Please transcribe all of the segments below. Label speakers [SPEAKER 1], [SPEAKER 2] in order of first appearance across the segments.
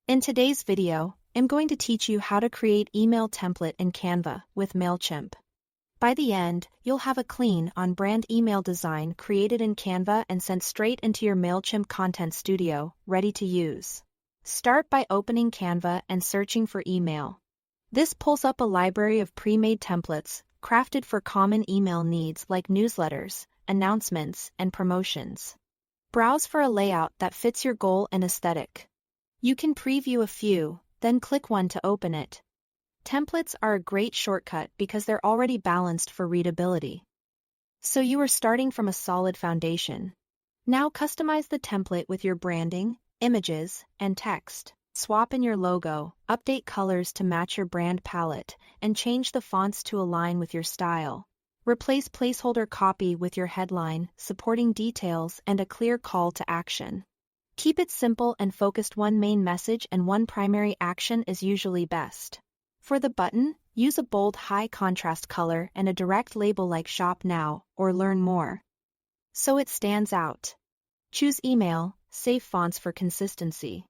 [SPEAKER 1] In today's video, I'm going to teach you how to create email template in Canva with Mailchimp. By the end, you'll have a clean, on-brand email design created in Canva and sent straight into your Mailchimp Content Studio, ready to use. Start by opening Canva and searching for email. This pulls up a library of pre-made templates, crafted for common email needs like newsletters, announcements, and promotions. Browse for a layout that fits your goal and aesthetic. You can preview a few, then click one to open it. Templates are a great shortcut because they're already balanced for readability. So you are starting from a solid foundation. Now customize the template with your branding, images, and text. Swap in your logo, update colors to match your brand palette, and change the fonts to align with your style. Replace placeholder copy with your headline, supporting details, and a clear call to action. Keep it simple and focused. One main message and one primary action is usually best. For the button, use a bold high-contrast color and a direct label like Shop Now or Learn More, so it stands out. Choose email, save fonts for consistency,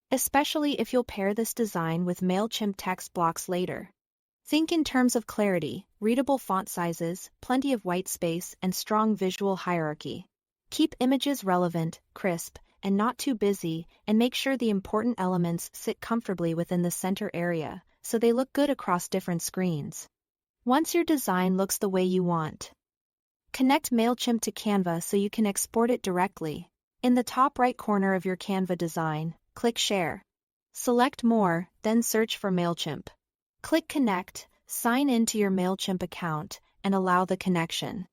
[SPEAKER 1] especially if you'll pair this design with Mailchimp text blocks later. Think in terms of clarity, readable font sizes, plenty of white space, and strong visual hierarchy. Keep images relevant, crisp, and not too busy, and make sure the important elements sit comfortably within the center area, so they look good across different screens. Once your design looks the way you want, connect Mailchimp to Canva so you can export it directly. In the top right corner of your Canva design, click Share. Select More, then search for Mailchimp. Click Connect, sign in to your Mailchimp account, and allow the connection.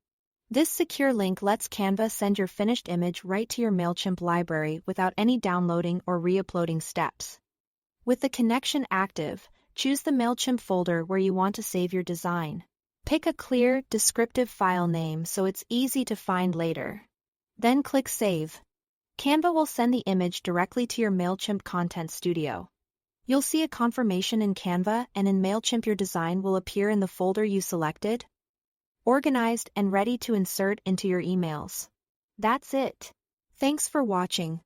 [SPEAKER 1] This secure link lets Canva send your finished image right to your Mailchimp library without any downloading or re-uploading steps. With the connection active, choose the Mailchimp folder where you want to save your design. Pick a clear, descriptive file name so it's easy to find later. Then click Save. Canva will send the image directly to your Mailchimp Content Studio. You'll see a confirmation in Canva, and in Mailchimp your design will appear in the folder you selected, organized and ready to insert into your emails. That's it. Thanks for watching.